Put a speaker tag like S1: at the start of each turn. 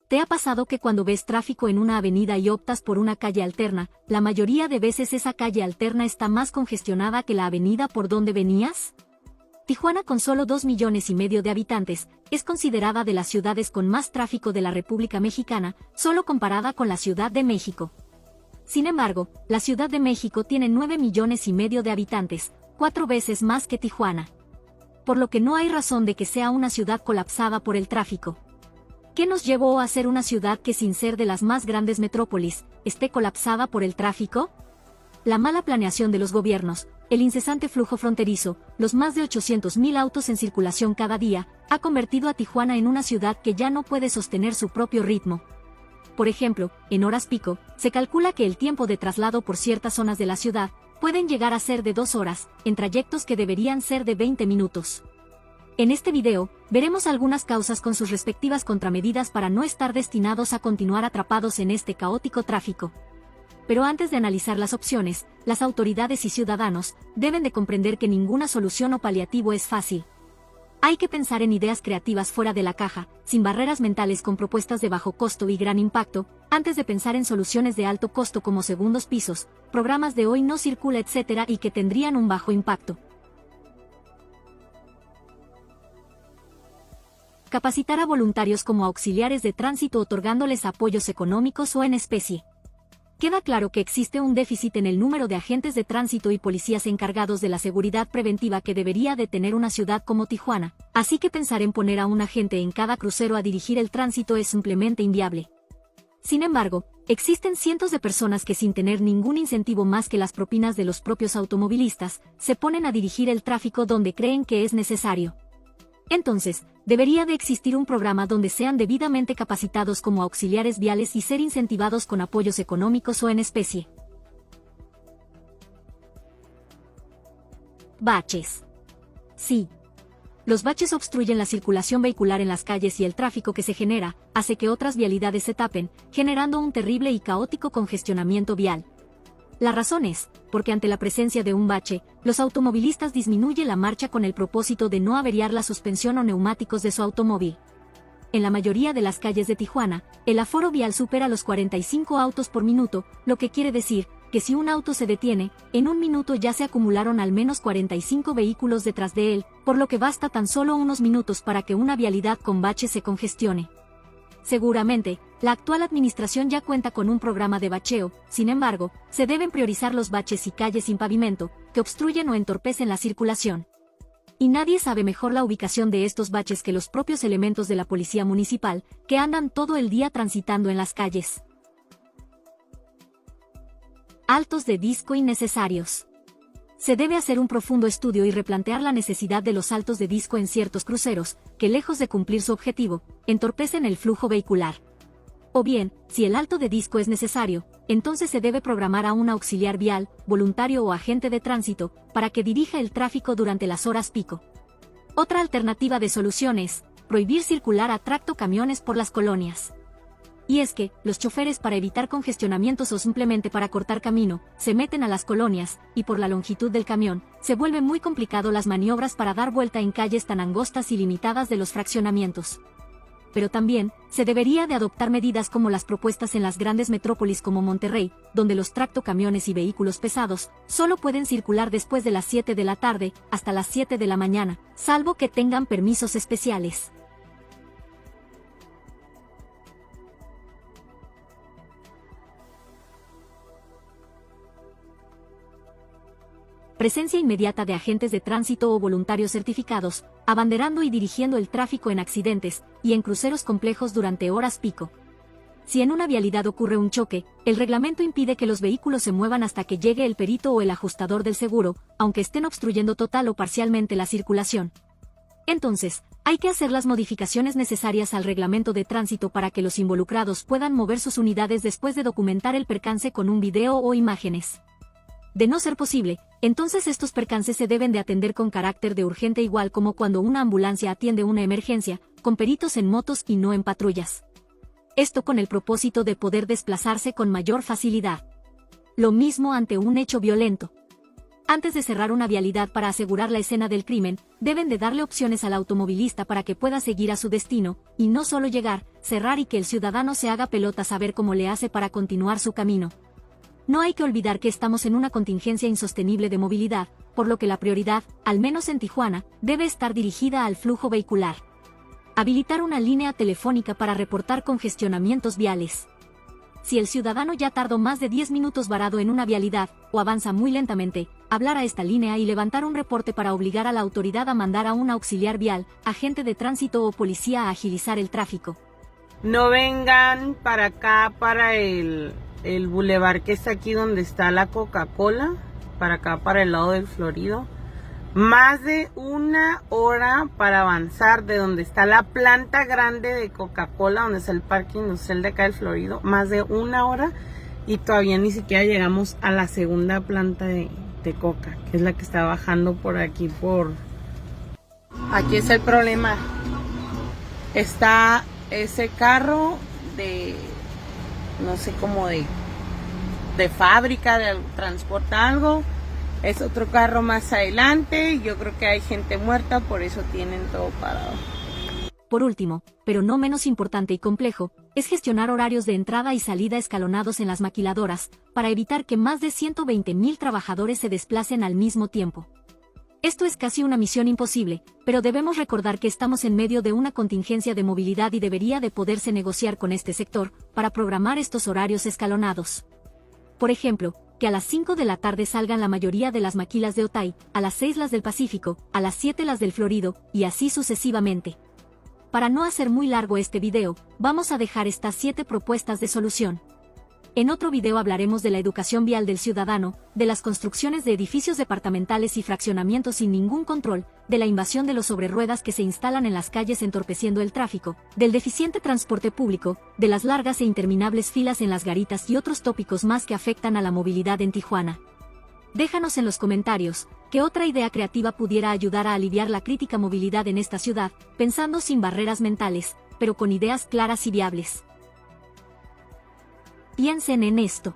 S1: ¿Te ha pasado que cuando ves tráfico en una avenida y optas por una calle alterna, la mayoría de veces esa calle alterna está más congestionada que la avenida por donde venías? Tijuana, con solo 2,5 millones de habitantes, es considerada de las ciudades con más tráfico de la República Mexicana, solo comparada con la Ciudad de México. Sin embargo, la Ciudad de México tiene 9,5 millones de habitantes, 4 veces más que Tijuana. Por lo que no hay razón de que sea una ciudad colapsada por el tráfico. ¿Qué nos llevó a ser una ciudad que, sin ser de las más grandes metrópolis, esté colapsada por el tráfico? La mala planeación de los gobiernos, el incesante flujo fronterizo, los más de 800,000 autos en circulación cada día, ha convertido a Tijuana en una ciudad que ya no puede sostener su propio ritmo. Por ejemplo, en horas pico, se calcula que el tiempo de traslado por ciertas zonas de la ciudad pueden llegar a ser de 2 horas, en trayectos que deberían ser de 20 minutos. En este video, veremos algunas causas con sus respectivas contramedidas para no estar destinados a continuar atrapados en este caótico tráfico. Pero antes de analizar las opciones, las autoridades y ciudadanos deben de comprender que ninguna solución o paliativo es fácil. Hay que pensar en ideas creativas fuera de la caja, sin barreras mentales, con propuestas de bajo costo y gran impacto, antes de pensar en soluciones de alto costo como segundos pisos, programas de hoy no circula, etc., y que tendrían un bajo impacto. Capacitar a voluntarios como auxiliares de tránsito otorgándoles apoyos económicos o en especie. Queda claro que existe un déficit en el número de agentes de tránsito y policías encargados de la seguridad preventiva que debería de tener una ciudad como Tijuana, así que pensar en poner a un agente en cada crucero a dirigir el tránsito es simplemente inviable. Sin embargo, existen cientos de personas que, sin tener ningún incentivo más que las propinas de los propios automovilistas, se ponen a dirigir el tráfico donde creen que es necesario. Entonces, debería de existir un programa donde sean debidamente capacitados como auxiliares viales y ser incentivados con apoyos económicos o en especie. Baches. Sí. Los baches obstruyen la circulación vehicular en las calles y el tráfico que se genera hace que otras vialidades se tapen, generando un terrible y caótico congestionamiento vial. La razón es, porque ante la presencia de un bache, los automovilistas disminuyen la marcha con el propósito de no averiar la suspensión o neumáticos de su automóvil. En la mayoría de las calles de Tijuana, el aforo vial supera los 45 autos por minuto, lo que quiere decir que si un auto se detiene, en un minuto ya se acumularon al menos 45 vehículos detrás de él, por lo que basta tan solo unos minutos para que una vialidad con baches se congestione. Seguramente, la actual administración ya cuenta con un programa de bacheo, sin embargo, se deben priorizar los baches y calles sin pavimento, que obstruyen o entorpecen la circulación. Y nadie sabe mejor la ubicación de estos baches que los propios elementos de la policía municipal, que andan todo el día transitando en las calles. Altos de disco innecesarios. Se debe hacer un profundo estudio y replantear la necesidad de los altos de disco en ciertos cruceros, que lejos de cumplir su objetivo, entorpecen el flujo vehicular. O bien, si el alto de disco es necesario, entonces se debe programar a un auxiliar vial, voluntario o agente de tránsito, para que dirija el tráfico durante las horas pico. Otra alternativa de solución es prohibir circular a tractocamiones por las colonias. Y es que, los choferes, para evitar congestionamientos o simplemente para cortar camino, se meten a las colonias, y por la longitud del camión, se vuelve muy complicado las maniobras para dar vuelta en calles tan angostas y limitadas de los fraccionamientos. Pero también, se debería de adoptar medidas como las propuestas en las grandes metrópolis como Monterrey, donde los tractocamiones y vehículos pesados solo pueden circular después de las 7 de la tarde, hasta las 7 de la mañana, salvo que tengan permisos especiales. Presencia inmediata de agentes de tránsito o voluntarios certificados, abanderando y dirigiendo el tráfico en accidentes y en cruceros complejos durante horas pico. Si en una vialidad ocurre un choque, el reglamento impide que los vehículos se muevan hasta que llegue el perito o el ajustador del seguro, aunque estén obstruyendo total o parcialmente la circulación. Entonces, hay que hacer las modificaciones necesarias al reglamento de tránsito para que los involucrados puedan mover sus unidades después de documentar el percance con un video o imágenes. De no ser posible, entonces estos percances se deben de atender con carácter de urgente, igual como cuando una ambulancia atiende una emergencia, con peritos en motos y no en patrullas. Esto con el propósito de poder desplazarse con mayor facilidad. Lo mismo ante un hecho violento. Antes de cerrar una vialidad para asegurar la escena del crimen, deben de darle opciones al automovilista para que pueda seguir a su destino, y no solo llegar, cerrar y que el ciudadano se haga pelota saber cómo le hace para continuar su camino. No hay que olvidar que estamos en una contingencia insostenible de movilidad, por lo que la prioridad, al menos en Tijuana, debe estar dirigida al flujo vehicular. Habilitar una línea telefónica para reportar congestionamientos viales. Si el ciudadano ya tardó más de 10 minutos varado en una vialidad, o avanza muy lentamente, hablar a esta línea y levantar un reporte para obligar a la autoridad a mandar a un auxiliar vial, agente de tránsito o policía a agilizar el tráfico.
S2: No vengan para acá, para el bulevar que está aquí donde está la Coca-Cola, para acá, para el lado del Florido. Más de 1 hora para avanzar de donde está la planta grande de Coca-Cola, donde está el parque industrial de acá del Florido. Más de 1 hora y todavía ni siquiera llegamos a la segunda planta de Coca, que es la que está bajando por aquí, Aquí es el problema. Está ese carro de, no sé, como de fábrica, transporta algo. Es otro carro más adelante. Yo creo que hay gente muerta, por eso tienen todo parado.
S1: Por último, pero no menos importante y complejo, es gestionar horarios de entrada y salida escalonados en las maquiladoras, para evitar que más de 120,000 trabajadores se desplacen al mismo tiempo. Esto es casi una misión imposible, pero debemos recordar que estamos en medio de una contingencia de movilidad y debería de poderse negociar con este sector, para programar estos horarios escalonados. Por ejemplo, que a las 5 de la tarde salgan la mayoría de las maquilas de Otay, a las 6 las del Pacífico, a las 7 las del Florido, y así sucesivamente. Para no hacer muy largo este video, vamos a dejar estas 7 propuestas de solución. En otro video hablaremos de la educación vial del ciudadano, de las construcciones de edificios departamentales y fraccionamientos sin ningún control, de la invasión de los sobreruedas que se instalan en las calles entorpeciendo el tráfico, del deficiente transporte público, de las largas e interminables filas en las garitas y otros tópicos más que afectan a la movilidad en Tijuana. Déjanos en los comentarios qué otra idea creativa pudiera ayudar a aliviar la crítica movilidad en esta ciudad, pensando sin barreras mentales, pero con ideas claras y viables. Piensen en esto.